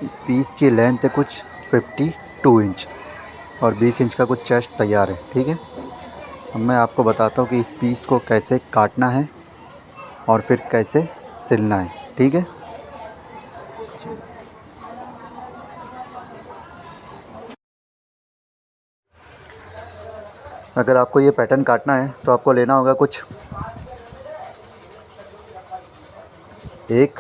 इस पीस की लेंथ है कुछ 52 इंच और 20 इंच का कुछ चेस्ट तैयार है। ठीक है, अब मैं आपको बताता हूँ कि इस पीस को कैसे काटना है और फिर कैसे सिलना है। ठीक है, अगर आपको ये पैटर्न काटना है तो आपको लेना होगा कुछ 1,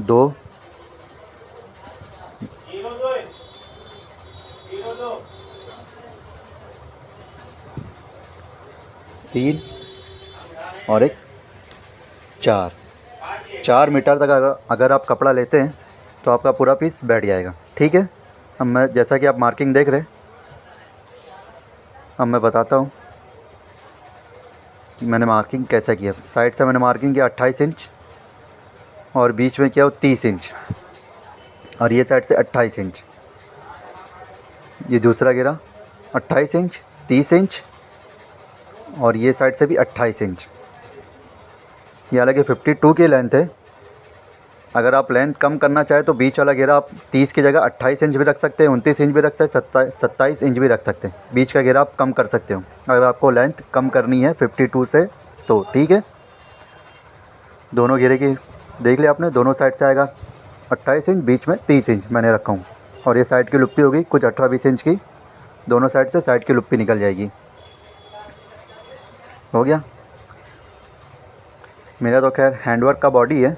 2, 3 और एक 4। 4 मीटर तक अगर आप कपड़ा लेते हैं तो आपका पूरा पीस बैठ जाएगा। ठीक है, अब मैं जैसा कि आप मार्किंग देख रहे हैं, अब मैं बताता हूँ कि मैंने मार्किंग कैसा किया। साइड से मैंने मार्किंग किया 28 इंच और बीच में किया 30 इंच और ये साइड से 28 इंच। ये दूसरा गिरा 28 इंच, 30 इंच और ये साइड से भी 28 इंच। ये हालांकि 52 की लेंथ है। अगर आप लेंथ कम करना चाहें तो बीच वाला घेरा आप 30 की जगह 28 इंच भी रख सकते हैं, 29 इंच भी रख सकते हैं, 27 इंच भी रख सकते हैं। बीच का घेरा आप कम कर सकते हो अगर आपको लेंथ कम करनी है 52 से तो। ठीक है, दोनों घेरे की देख लिया आपने, दोनों साइड से आएगा 28 इंच, बीच में 30 इंच मैंने रखा हूँ। और ये साइड की लुप्पी होगी कुछ 18-20 इंच की, दोनों साइड से साइड की लुप्पी निकल जाएगी। हो गया। मेरा तो खैर हैंडवर्क का बॉडी है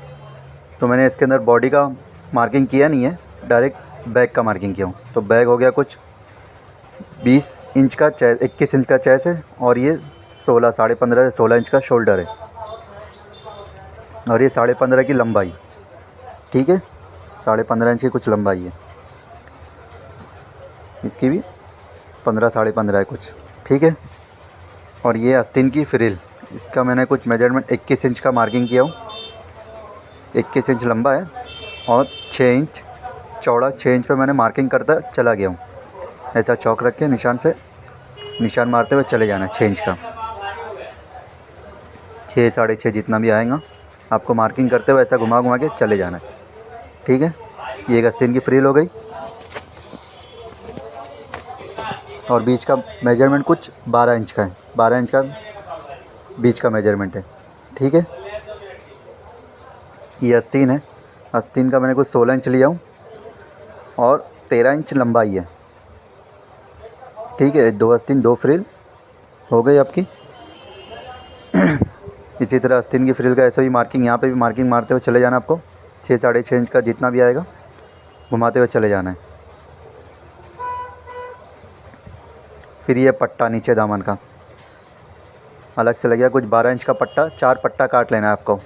तो मैंने इसके अंदर बॉडी का मार्किंग किया नहीं है, डायरेक्ट बैक का मार्किंग किया हूँ। तो बैक हो गया कुछ 20 इंच का 21 इंच का चेस्ट है और ये 15.5 से 16 इंच का शोल्डर है और ये 15.5 की लंबाई। ठीक है, 15.5 इंच की कुछ लंबाई है, इसकी भी 15 साढ़े 15 है कुछ। ठीक है, और ये आस्तीन की फ्रिल, इसका मैंने कुछ मेजरमेंट 21 इंच का मार्किंग किया हूँ। 21 इंच लंबा है और 6 इंच चौड़ा, 6 इंच पे मैंने मार्किंग करता चला गया हूँ। ऐसा चौक रख के निशान से निशान मारते हुए चले जाना है 6 इंच का। 6 साढ़े 6 जितना भी आएगा आपको मार्किंग करते हुए ऐसा घुमा घुमा के चले जाना है। ठीक है, ये एक आस्तीन की फ्रिल हो गई और बीच का मेजरमेंट कुछ 12 इंच का है, 12 इंच का बीच का मेजरमेंट है। ठीक है, ये आस्तीन है, आस्तीन का मैंने कुछ 16 इंच लिया हूँ और 13 इंच लंबाई है। ठीक है, 2 आस्तीन 2 फ्रिल हो गई आपकी। इसी तरह आस्तीन की फ्रिल का ऐसा भी मार्किंग, यहाँ पे भी मार्किंग मारते हुए चले जाना आपको। 6 साढ़े 6 इंच का जितना भी आएगा घुमाते हुए चले जाना है। फिर ये पट्टा नीचे दामन का अलग से लगेगा कुछ 12 इंच का पट्टा, 4 पट्टा काट लेना है आपको।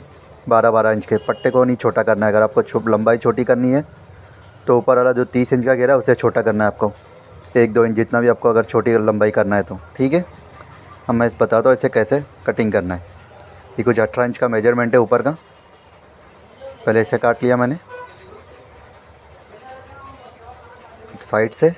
12-12 इंच के पट्टे को नहीं छोटा करना है। अगर आपको लंबाई छोटी करनी है तो ऊपर वाला जो 30 इंच का घेरा है उसे छोटा करना है आपको, 1-2 इंच जितना भी आपको अगर छोटी लंबाई करना है तो। ठीक है, अब मैं बताता हूँ इसे कैसे कटिंग करना है। ये कुछ 18 इंच का मेजरमेंट है ऊपर का, पहले इसे काट लिया मैंने साइड से।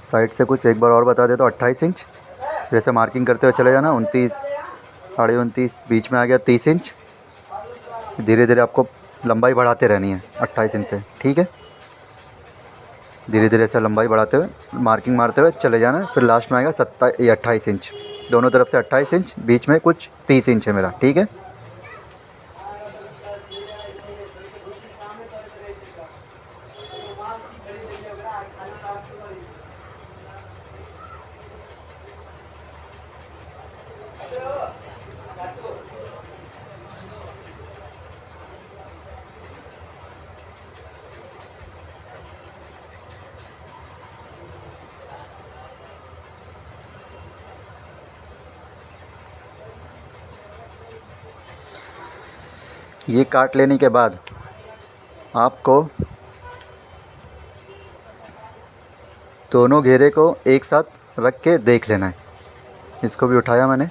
साइड से कुछ एक बार और बता देता हूँ, 28 इंच जैसे मार्किंग करते हुए चले जाना। 29 साढ़े 29 बीच में आ गया 30 इंच। धीरे धीरे आपको लंबाई बढ़ाते रहनी है 28 इंच से। ठीक है, धीरे धीरे से लंबाई बढ़ाते हुए मार्किंग मारते हुए चले जाना है। फिर लास्ट में आएगा 28 इंच, दोनों तरफ से 28 इंच, बीच में कुछ 30 इंच है मेरा। ठीक है, ये काट लेने के बाद आपको दोनों घेरे को एक साथ रख के देख लेना है। इसको भी उठाया मैंने,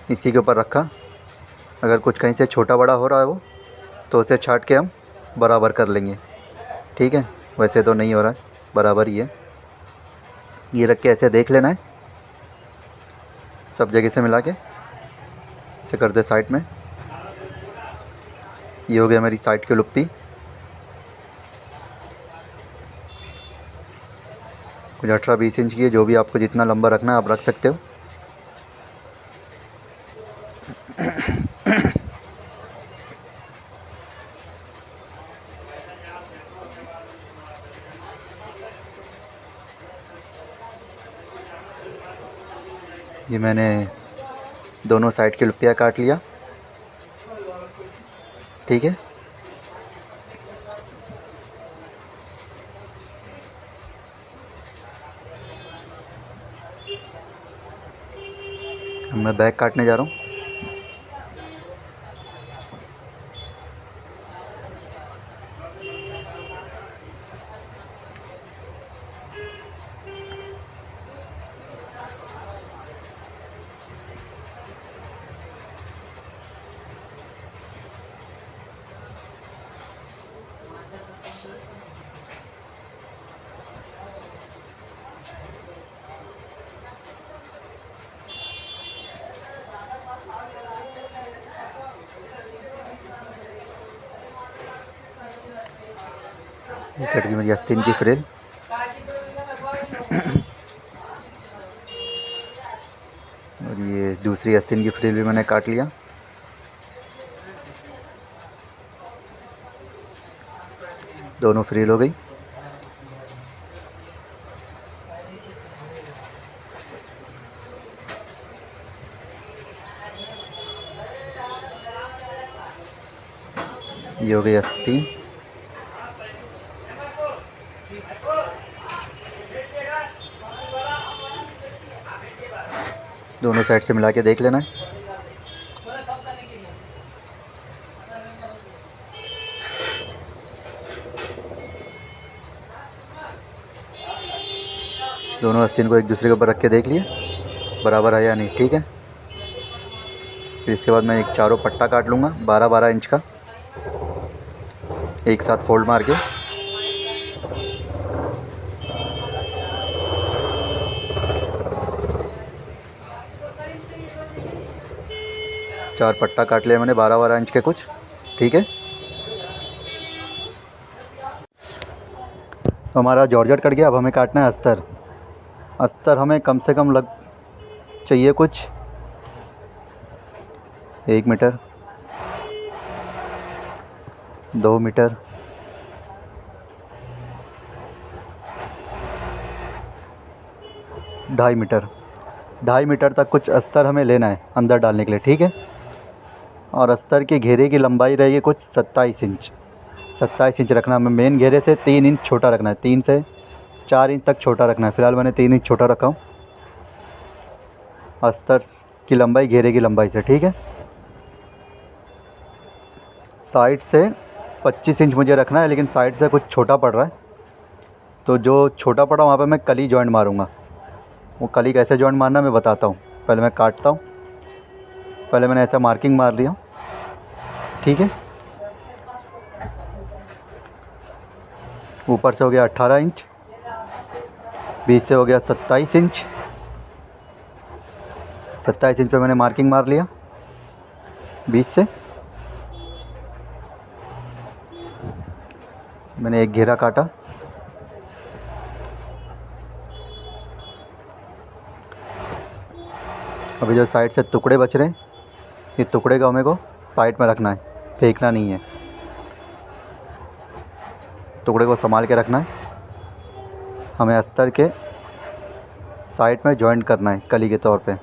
इसी के ऊपर रखा। अगर कुछ कहीं से छोटा बड़ा हो रहा है वो, तो उसे छाट के हम बराबर कर लेंगे। ठीक है, वैसे तो नहीं हो रहा है, बराबर ही है। ये रख के ऐसे देख लेना है, सब जगह से मिला के इसे कर दे साइड में। ये हो गया मेरी साइड की लुप्पी। कुछ 18-20 इंच की है, जो भी आपको जितना लंबा रखना है आप रख सकते हो। ये मैंने दोनों साइड की लुप्पियाँ काट लिया। ठीक है, अब मैं बैक काटने जा रहा हूँ। ये कट गई मेरी आस्तीन की फ्रिल। और ये दूसरी आस्तीन की फ्रिल भी मैंने काट लिया। दोनों फ्रिल हो गई। ये हो गई आस्तीन। दोनों साइड से मिला के देख लेना है। दोनों आस्तीन को एक दूसरे के ऊपर रख के देख लिए बराबर है या नहीं। ठीक है, फिर इसके बाद मैं एक चारों पट्टा काट लूँगा 12-12 इंच का, एक साथ फोल्ड मार के। चार पट्टा काट लिया मैंने 12-12 इंच के कुछ। ठीक है, हमारा जॉर्जेट कट गया। अब हमें काटना है अस्तर। अस्तर हमें कम से कम लग चाहिए कुछ 1 मीटर, 2 मीटर, 2.5 मीटर। 2.5 मीटर तक कुछ अस्तर हमें लेना है अंदर डालने के लिए। ठीक है, और अस्तर के घेरे की लंबाई रहेगी कुछ 27 इंच। 27 इंच रखना। हमें मेन घेरे से 3 इंच छोटा रखना है, 3 से 4 इंच तक छोटा रखना है। फ़िलहाल मैंने 3 इंच छोटा रखा हूँ अस्तर की लंबाई घेरे की लंबाई से। ठीक है, साइड से 25 इंच मुझे रखना है, लेकिन साइड से कुछ छोटा पड़ रहा है, तो जो छोटा पड़ा वहाँ पे मैं कली जॉइंट मारूँगा। वो कली कैसे जॉइंट मारना मैं बताता हूँ। पहले मैं काटता हूँ। पहले मैंने ऐसा मार्किंग मार लिया। ठीक है, ऊपर से हो गया 18 इंच, बीच से हो गया 27 इंच। 27 इंच पे मैंने मार्किंग मार लिया बीच से। मैंने एक घेरा काटा। अभी जो साइड से टुकड़े बच रहे हैं, ये टुकड़े का मेरे को साइड में रखना है, फेंकना नहीं है। टुकड़े को संभाल के रखना है। हमें अस्तर के साइड में जॉइंट करना है कली के तौर पे।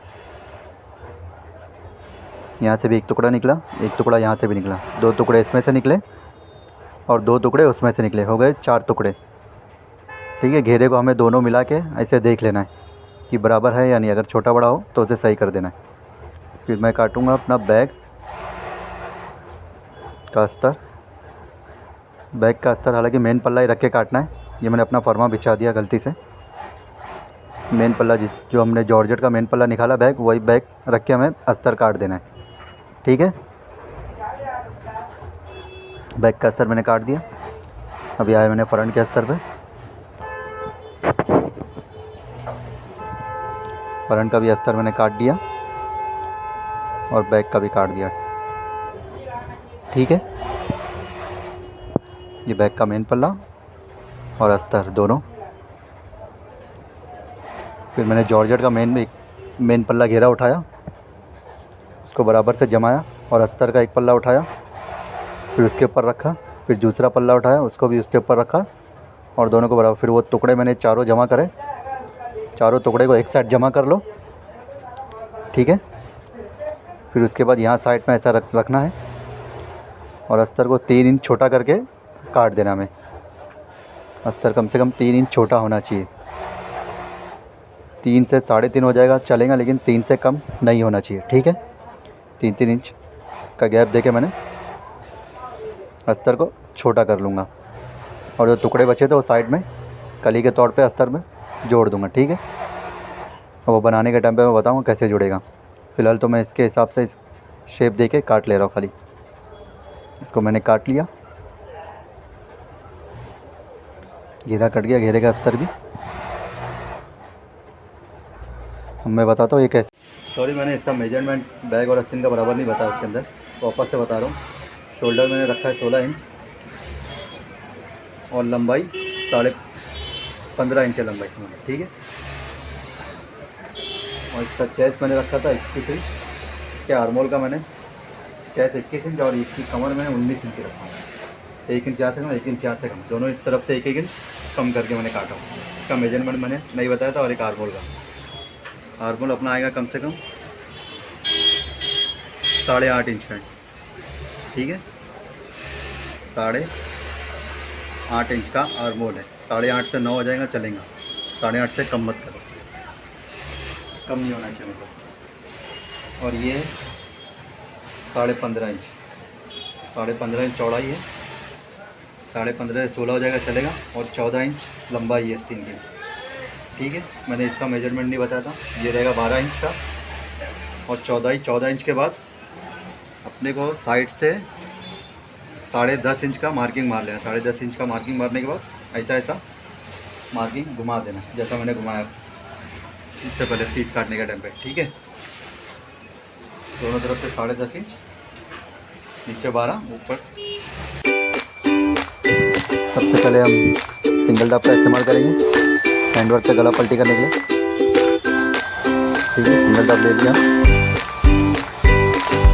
यहाँ से भी एक टुकड़ा निकला, एक टुकड़ा यहाँ से भी निकला, 2 टुकड़े इसमें से निकले और 2 टुकड़े उसमें से निकले, हो गए 4 टुकड़े। ठीक है, घेरे को हमें दोनों मिला के ऐसे देख लेना है कि बराबर है या नहीं। अगर छोटा बड़ा हो तो उसे सही कर देना है। फिर मैं काटूँगा अपना बैग का अस्तर। बैग का अस्तर हालांकि मेन पल्ला ही रख के काटना है। ये मैंने अपना फरमा बिछा दिया गलती से। मेन पल्ला जो हमने जॉर्जेट का मेन पल्ला निकाला बैग, वही बैग रख के हमें अस्तर काट देना है। ठीक है, बैग का अस्तर मैंने काट दिया। अभी आया मैंने फ्रंट के अस्तर पे। फ्रंट का भी अस्तर मैंने काट दिया और बैग का भी काट दिया। ठीक है, ये बैग का मेन पल्ला और अस्तर दोनों। फिर मैंने जॉर्जेट का मेन पल्ला घेरा उठाया, उसको बराबर से जमाया और अस्तर का एक पल्ला उठाया, फिर उसके ऊपर रखा। फिर दूसरा पल्ला उठाया, उसको भी उसके ऊपर रखा और दोनों को बराबर। फिर वो टुकड़े मैंने चारों जमा करे। चारों टुकड़े को एक साइड जमा कर लो। ठीक है, फिर उसके बाद यहाँ साइड में ऐसा रखना है और अस्तर को 3 इंच छोटा करके काट देना हमें। अस्तर कम से कम 3 इंच छोटा होना चाहिए। 3 से 3.5 हो जाएगा चलेगा, लेकिन 3 से कम नहीं होना चाहिए। ठीक है, 3-3 इंच का गैप देके मैंने अस्तर को छोटा कर लूँगा और जो टुकड़े बचे थे वो साइड में कली के तौर पे अस्तर में जोड़ दूँगा। ठीक है, वो बनाने के टाइम पे मैं बताऊँगा कैसे जुड़ेगा। फ़िलहाल तो मैं इसके हिसाब से शेप दे के काट ले रहा हूँ। खाली इसको मैंने काट लिया, घेरा कट गया, घेरे का अस्तर भी। मैं बताता हूँ ये कैसे। सॉरी, मैंने इसका मेजरमेंट बैग और आस्तीन का बराबर नहीं बताया इसके अंदर, वापस से बता रहा हूँ। शोल्डर मैंने रखा है 16 इंच और लंबाई 15.5 इंच लंबाई इसमें। ठीक है, और इसका चेस्ट मैंने रखा था 21 इंच। इसके आर्मोल का मैंने चेस्ट 21 इंच और इसकी कमर मैंने 19 इंच रखा है। 1 इंच यहाँ से कम, 1 इंच यहाँ से कम, दोनों इस तरफ से 1-1 इंच कम करके मैंने काटा हूँ। इसका मेजरमेंट मैंने नहीं बताया था। और एक आर्मोल का, आर्मोल अपना आएगा कम से कम 8.5 इंच का है। ठीक है, 8.5 इंच का आर्मोल है। 8.5 से 9 हो जाएगा चलेगा, 8.5 से कम मत करो, कम नहीं होना चाहिए मतलब। और ये 15.5 इंच, 15.5 इंच चौड़ाई है। 15.5 से 16 हो जाएगा चलेगा और 14 इंच लंबाई है आस्तीन की। ठीक है, मैंने इसका मेजरमेंट नहीं बताया था। ये रहेगा 12 इंच का और 14 इंच के बाद अपने को साइड से 10.5 इंच का मार्किंग मार लेना। 10.5 इंच का मार्किंग मारने के बाद ऐसा मार्किंग घुमा देना, जैसा मैंने घुमाया इससे पहले पीस काटने के टाइम पे। ठीक है, दोनों तरफ से 10.5 इंच, नीचे 12, ऊपर। सबसे पहले हम सिंगल दाब का इस्तेमाल करेंगे हैंडवर्क से गला पलटी करने के लिए। ठीक है, सिंगल दाब ले लिया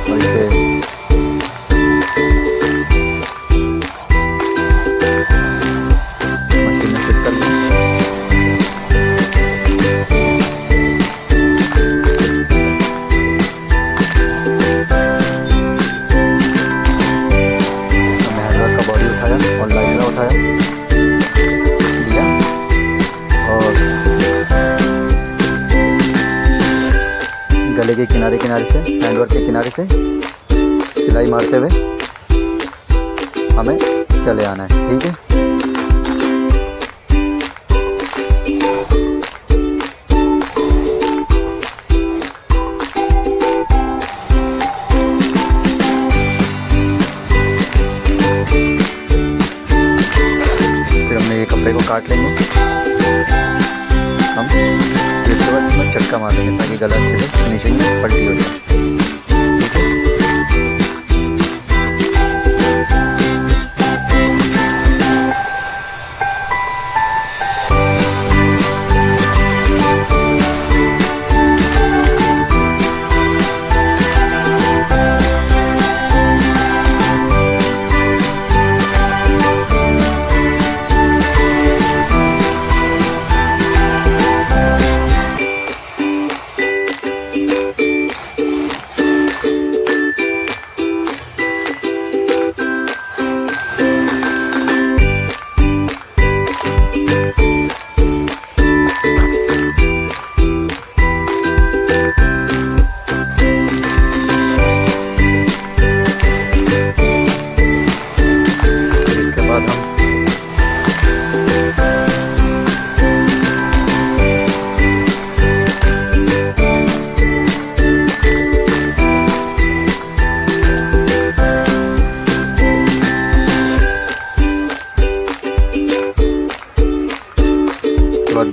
और इसे मशीन में फिट कर लिया। हमने हैंडवर्क का बॉडी उठाया और लाइनर उठाया लिया और गले के किनारे से, हैंडवर्क के किनारे से सिलाई मारते हुए हमें चले आना है। ठीक है, फिर हमने ये कपड़े को काट लेंगे हम। फिर उसके बाद इसमें चटका मार देंगे ताकि गला अच्छे से फिनिशिंग में पलटी हो जाए। ठीक है,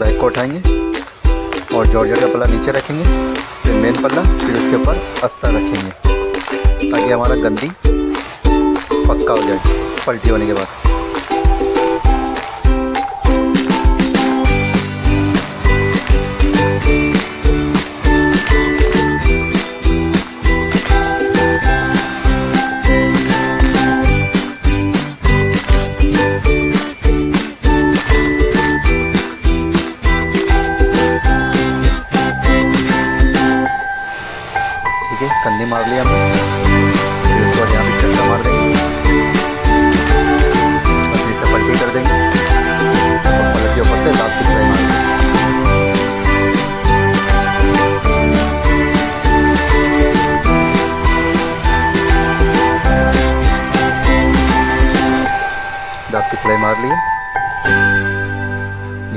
बैक को उठाएंगे और जॉर्जेट का पल्ला नीचे रखेंगे, फिर मेन पल्ला, फिर उसके ऊपर अस्तर रखेंगे ताकि हमारा गंदी पक्का हो जाए पलटी होने के बाद। ठीक है, कंधी मार लिया हमने, फिर उसके बाद यहाँ भी चक्का मार देंगे और फिर से पलटी कर देंगे और पलट के ऊपर से दाब की सिलाई मार देंगे। दाब की सिलाई मार लिए,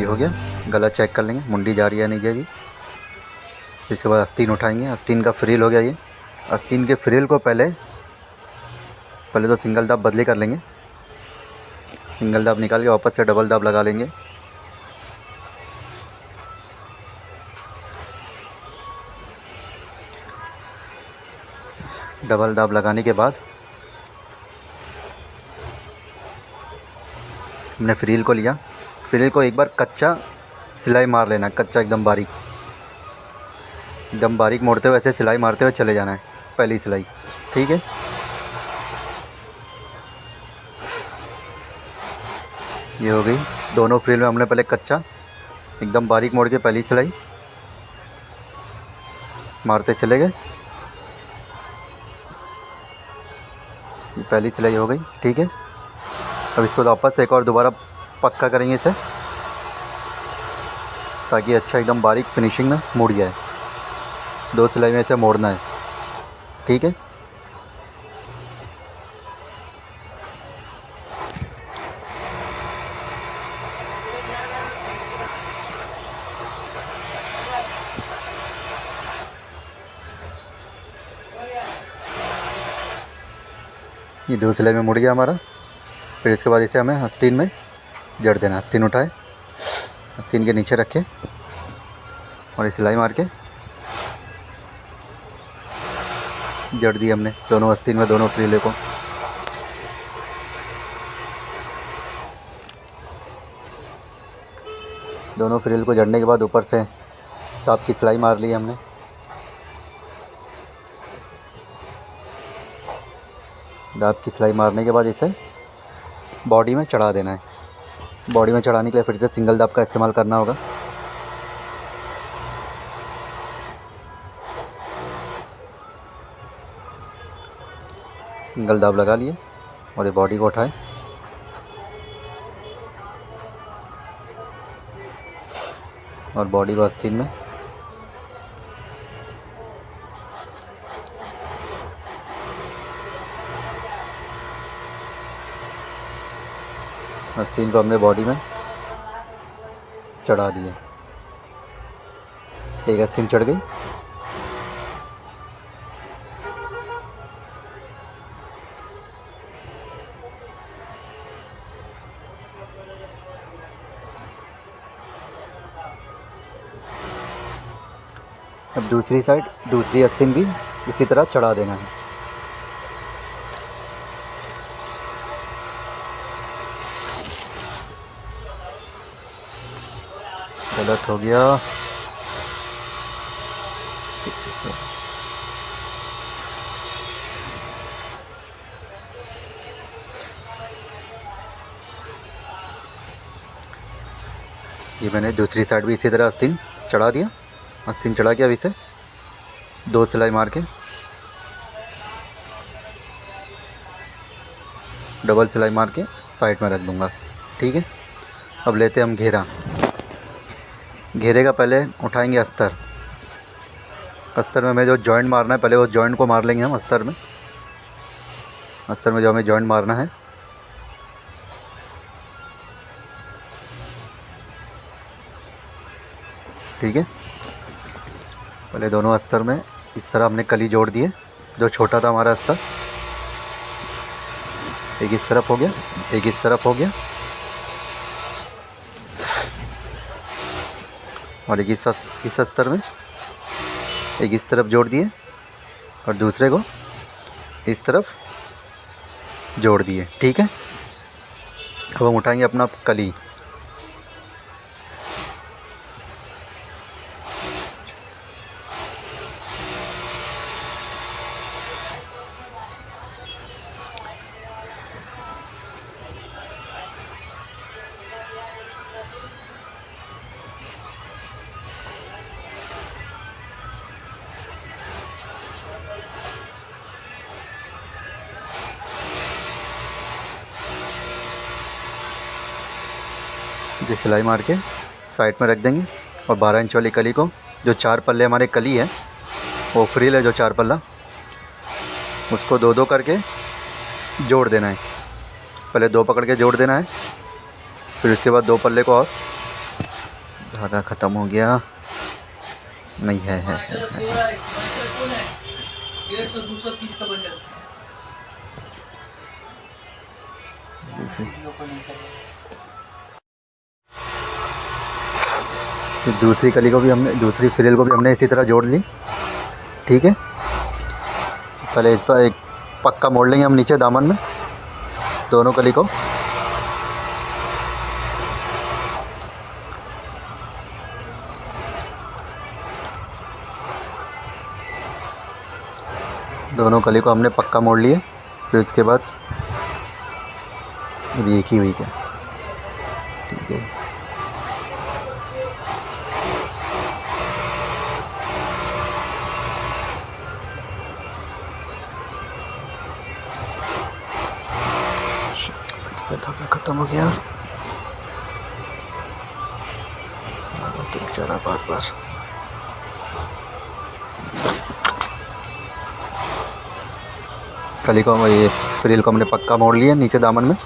ये हो गया। गला चेक कर लेंगे मुंडी जा रही है नहीं जा रही। इसके बाद आस्तीन उठाएंगे, आस्तीन का फ्रिल हो गया ये। आस्तीन के फ्रिल को पहले तो सिंगल दाब बदली कर लेंगे, सिंगल दाब निकाल के वापस से डबल दाब लगा लेंगे। डबल दाब लगाने के बाद हमने फ्रिल को लिया, फ्रिल को एक बार कच्चा सिलाई मार लेना, कच्चा एकदम बारीक मोड़ते हुए ऐसे सिलाई मारते हुए चले जाना है पहली सिलाई। ठीक है, ये हो गई। दोनों फ्रिल में हमने पहले कच्चा एकदम बारीक मोड़ के पहली सिलाई मारते चले गए, ये पहली सिलाई हो गई। ठीक है, अब इसको वापस से एक और दोबारा पक्का करेंगे इसे ताकि अच्छा एकदम बारीक फिनिशिंग में मुड़ जाए। 2 सिलाई में इसे मोड़ना है। ठीक है, ये 2 सिलाई में मुड़ गया हमारा। फिर इसके बाद इसे हमें आस्तीन में जड़ देना। आस्तीन उठाए, आस्तीन के नीचे रखे और ये सिलाई मार के जड़ दी हमने दोनों आस्तीन में, दोनों फ्रिले को। दोनों फ्रिल को जड़ने के बाद ऊपर से ताप की सिलाई मार ली हमने। दाब की सिलाई मारने के बाद इसे बॉडी में चढ़ा देना है। बॉडी में चढ़ाने के लिए फिर से सिंगल दाब का इस्तेमाल करना होगा। सिंगल दाब लगा लिए और ये बॉडी को उठाए, और बॉडी को आस्तीन में आस्तीन को हमने बॉडी में चढ़ा दिए। एक आस्तीन चढ़ गई। अब दूसरी साइड दूसरी आस्तीन भी इसी तरह चढ़ा देना है। गलत हो गया, ये मैंने दूसरी साइड भी इसी तरह आस्तीन चढ़ा दिया। आस्तीन चढ़ा के अब इसे 2 सिलाई मार के डबल सिलाई मार के साइड में रख दूंगा। ठीक है, अब लेते हैं हम घेरा। घेरे का पहले उठाएंगे अस्तर। अस्तर में हमें जो जॉइंट मारना है पहले वो जॉइंट को मार लेंगे हम अस्तर में। अस्तर में जो हमें जॉइंट मारना है, ठीक है। पहले दोनों अस्तर में इस तरह हमने कली जोड़ दिए। जो छोटा था हमारा अस्तर, एक इस तरफ हो गया, एक इस तरफ हो गया। और एक इस अस्तर में, एक इस तरफ जोड़ दिए और दूसरे को इस तरफ जोड़ दिए। ठीक है, अब हम उठाएंगे अपना कली। ये सिलाई मार के साइड में रख देंगे और 12 इंच वाली कली को, जो 4 पल्ले हमारे कली है वो फ्रिल है जो 4 पल्ला, उसको 2-2 करके जोड़ देना है। पहले 2 पकड़ के जोड़ देना है, फिर उसके बाद 2 पल्ले को। और धागा ख़त्म हो गया, नहीं है। 150-200 पीस का बंडल। फिर दूसरी कली को भी हमने, दूसरी फ्रिल को भी हमने इसी तरह जोड़ ली। ठीक है, पहले इस पर एक पक्का मोड़ लेंगे हम नीचे दामन में दोनों कली को। दोनों कली को हमने पक्का मोड़ लिए। फिर इसके बाद अभी एक ही हुई क्या, ठीक है। फिर से धागा ख़त्म हो गया, टूट जा रहा बार। कली को, ये फ्रिल को हमने पक्का मोड़ लिया नीचे दामन में।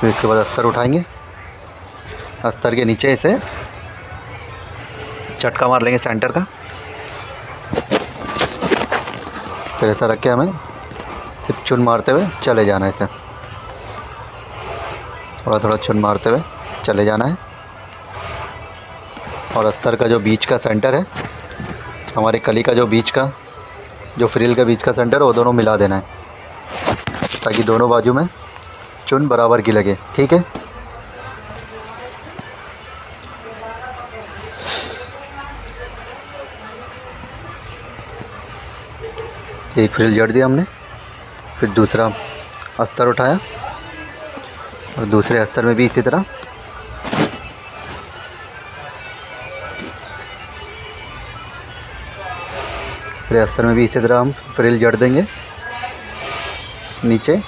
फिर इसके बाद अस्तर उठाएंगे, अस्तर के नीचे इसे झटका मार लेंगे सेंटर का। फिर ऐसा रख के हमें सिर्फ चुन मारते हुए चले जाना है, इसे थोड़ा चुन मारते हुए चले जाना है। और अस्तर का जो बीच का सेंटर है, हमारे कली का जो बीच का, जो फ्रिल का बीच का सेंटर है, वो दोनों मिला देना है ताकि दोनों बाजू में चुन बराबर की लगे। ठीक है, एक फ्रिल जड़ दिया हमने। फिर दूसरा अस्तर उठाया और दूसरे अस्तर में भी इसी तरह हम फ्रिल जड़ देंगे नीचे।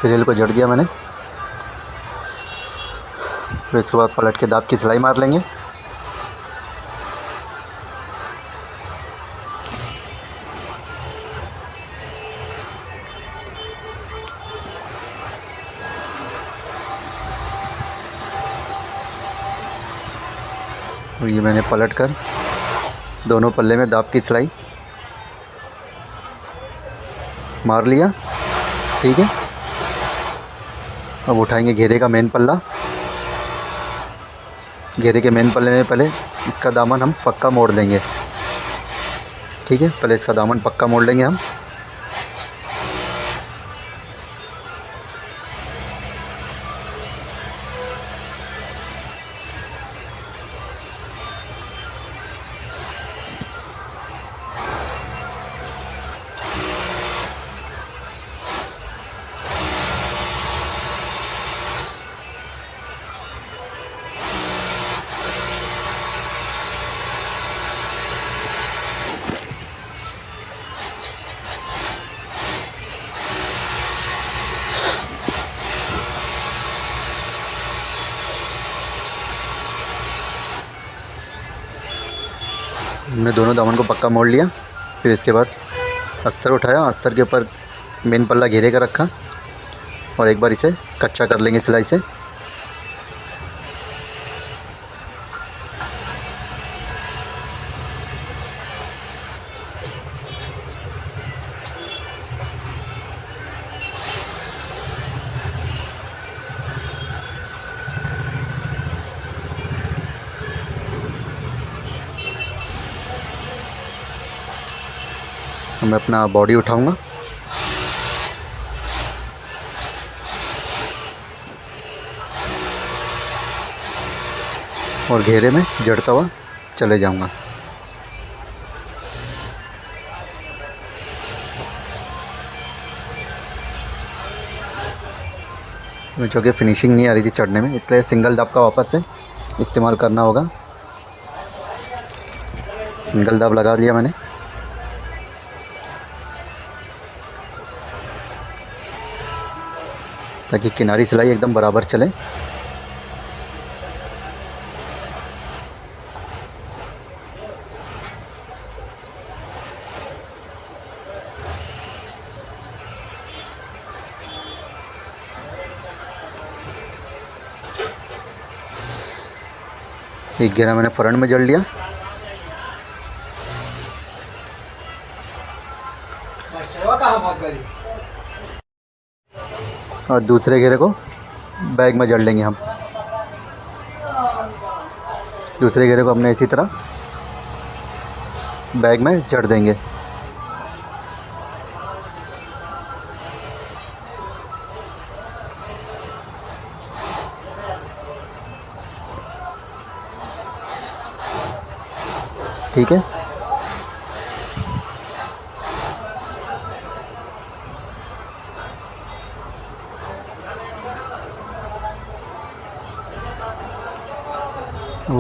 फ्रिल को जड़ दिया मैंने। फिर इसके बाद पलट के दाब की सिलाई मार लेंगे। और ये मैंने पलट कर दोनों पल्ले में दाब की सिलाई मार लिया। ठीक है, अब उठाएंगे घेरे का मेन पल्ला। घेरे के मेन पल्ले में पहले इसका दामन हम पक्का मोड़ देंगे। ठीक है, पहले इसका दामन पक्का मोड़ लेंगे हम। हमने दोनों दामन को पक्का मोड़ लिया। फिर इसके बाद अस्तर उठाया, अस्तर के ऊपर मेन पल्ला घेरे का रखा और एक बार इसे कच्चा कर लेंगे सिलाई से। मैं अपना बॉडी उठाऊंगा और घेरे में जड़ता हुआ चले जाऊंगा। जो कि फिनिशिंग नहीं आ रही थी चढ़ने में, इसलिए सिंगल दाब का वापस से इस्तेमाल करना होगा। सिंगल दाब लगा लिया मैंने। ताकि किनारी सिलाई एकदम बराबर चले। एक घेरा मैंने फ्रंट में जड़ लिया और दूसरे घेरे को बैग में जड़ लेंगे हम। दूसरे घेरे को हमने इसी तरह बैग में जड़ देंगे। ठीक है।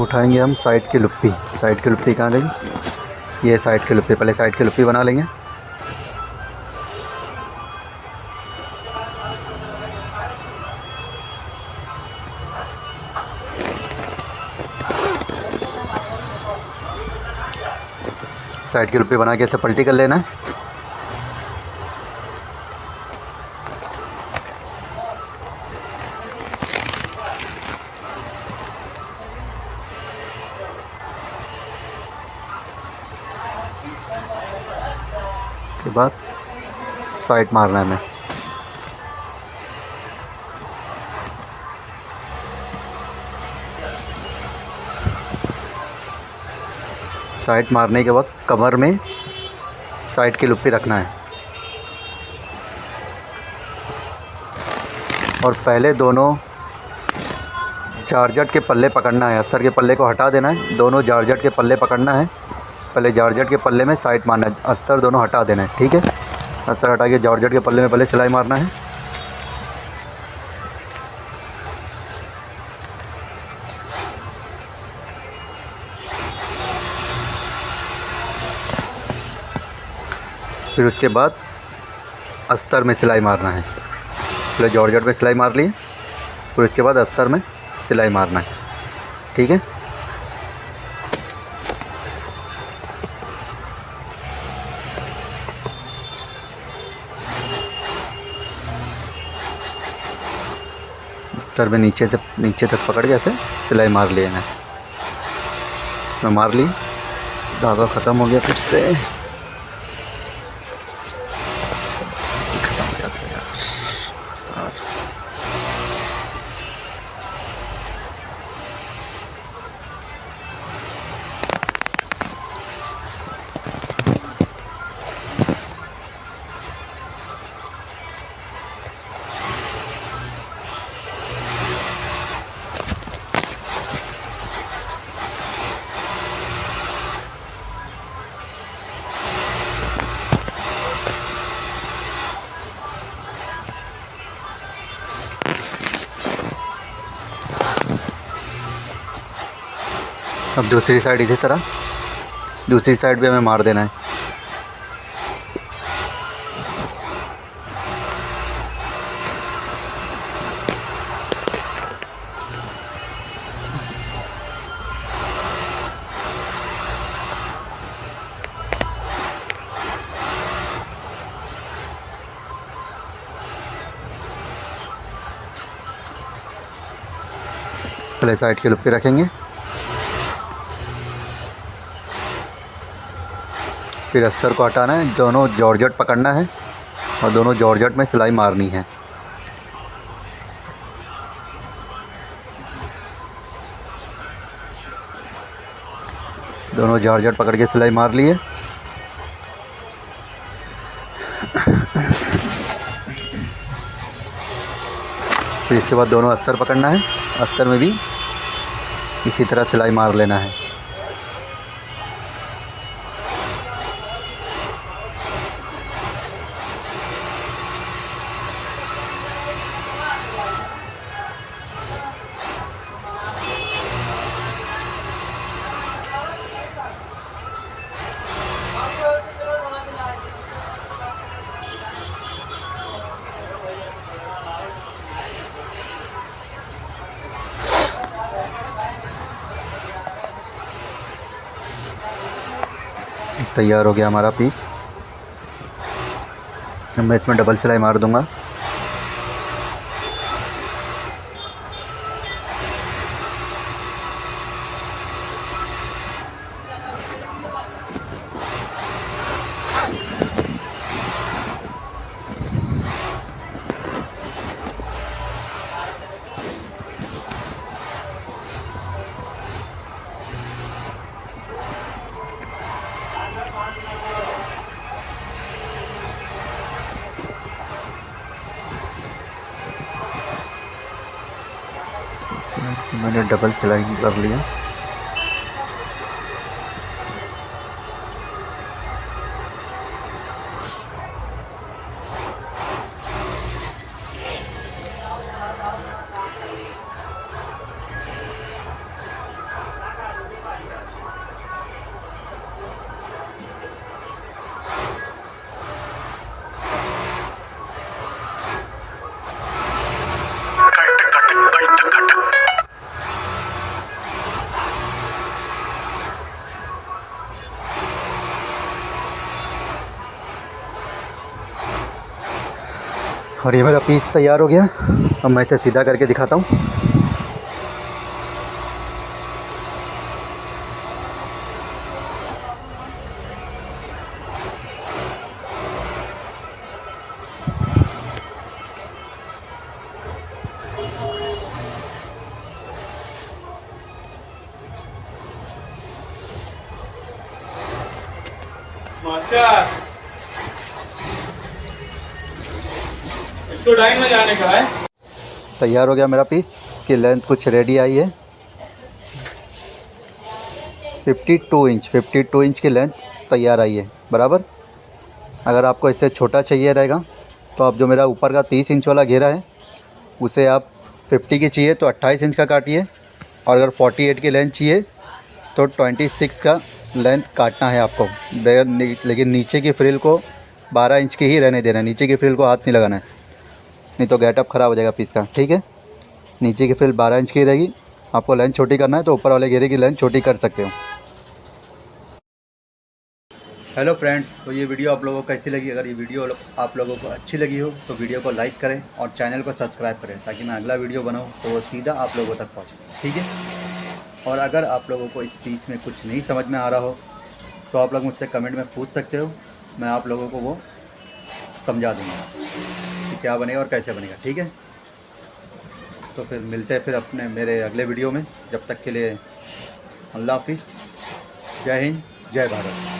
उठाएंगे हम साइड की लुप्पी। साइड की लुप्पी कहाँ गई? ये साइड की लुप्पी। पहले साइड की लुप्पी बना लेंगे। साइड की लुप्पी बना के इसे पलटी कर लेना है। इसके बाद साइड मारना है हमें। साइड मारने के बाद कमर में साइड की लुप्पी रखना है और पहले दोनों जारजट के पल्ले पकड़ना है। अस्तर के पल्ले को हटा देना है। दोनों जारजट के पल्ले पकड़ना है। पहले जारजट के पल्ले में साइड मारना है, अस्तर दोनों हटा देना है। ठीक है। अस्तर हटा के जारजट के पल्ले में पहले सिलाई मारना है। फिर उसके बाद अस्तर में सिलाई मारना है। पहले जॉर्जेट में सिलाई मार ली, फिर उसके बाद अस्तर में सिलाई मारना है। ठीक है। अस्तर में नीचे तक पकड़ के ऐसे सिलाई मार लेना है। इसमें मार ली, धागा ख़त्म हो गया। फिर से अब दूसरी साइड इसी तरह दूसरी साइड भी हमें मार देना है। पहले साइड के लुप पे रखेंगे, फिर अस्तर को हटाना है, दोनों जॉर्जेट पकड़ना है और दोनों जॉर्जेट में सिलाई मारनी है। दोनों जॉर्जेट पकड़ के सिलाई मार लिए। फिर इसके बाद दोनों अस्तर पकड़ना है, अस्तर में भी इसी तरह सिलाई मार लेना है। तैयार हो गया हमारा पीस। मैं इसमें डबल सिलाई मार दूंगा। मैंने डबल सिलाई कर लिया। और ये मेरा पीस तैयार हो गया। अब मैं इसे सीधा करके दिखाता हूँ। इसको डाइन में जाने का है। तैयार हो गया मेरा पीस। इसकी लेंथ कुछ रेडी आई है, 52 इंच की लेंथ तैयार आई है बराबर। अगर आपको इससे छोटा चाहिए रहेगा तो आप जो मेरा ऊपर का 30 इंच वाला घेरा है उसे आप 50 की चाहिए तो 28 इंच का काटिए, और अगर 48 की लेंथ चाहिए तो 26 का लेंथ काटना है आपको। लेकिन नीचे की फ्रिल को 12 इंच की ही रहने देना है, नीचे की फ्रिल को हाथ नहीं लगाना है, नहीं तो गेटअप ख़राब हो जाएगा पीस का। ठीक है, नीचे की फ्रिल 12 इंच की रहेगी। आपको लेंथ छोटी करना है तो ऊपर वाले घेरे की लेंथ छोटी कर सकते हो। हेलो फ्रेंड्स, तो ये वीडियो आप लोगों को कैसी लगी? अगर ये वीडियो आप लोगों को अच्छी लगी हो तो वीडियो को लाइक करें और चैनल को सब्सक्राइब करें, ताकि मैं अगला वीडियो बनाऊँ तो वो सीधा आप लोगों तक पहुँचे। ठीक है, और अगर आप लोगों को इस पीस में कुछ नहीं समझ में आ रहा हो तो आप लोग मुझसे कमेंट में पूछ सकते हो, मैं आप लोगों को वो समझा दूँगा कि क्या बनेगा और कैसे बनेगा। ठीक है, तो फिर मिलते हैं फिर अपने मेरे अगले वीडियो में। जब तक के लिए अल्लाह हाफिज़, जय हिंद, जय भारत।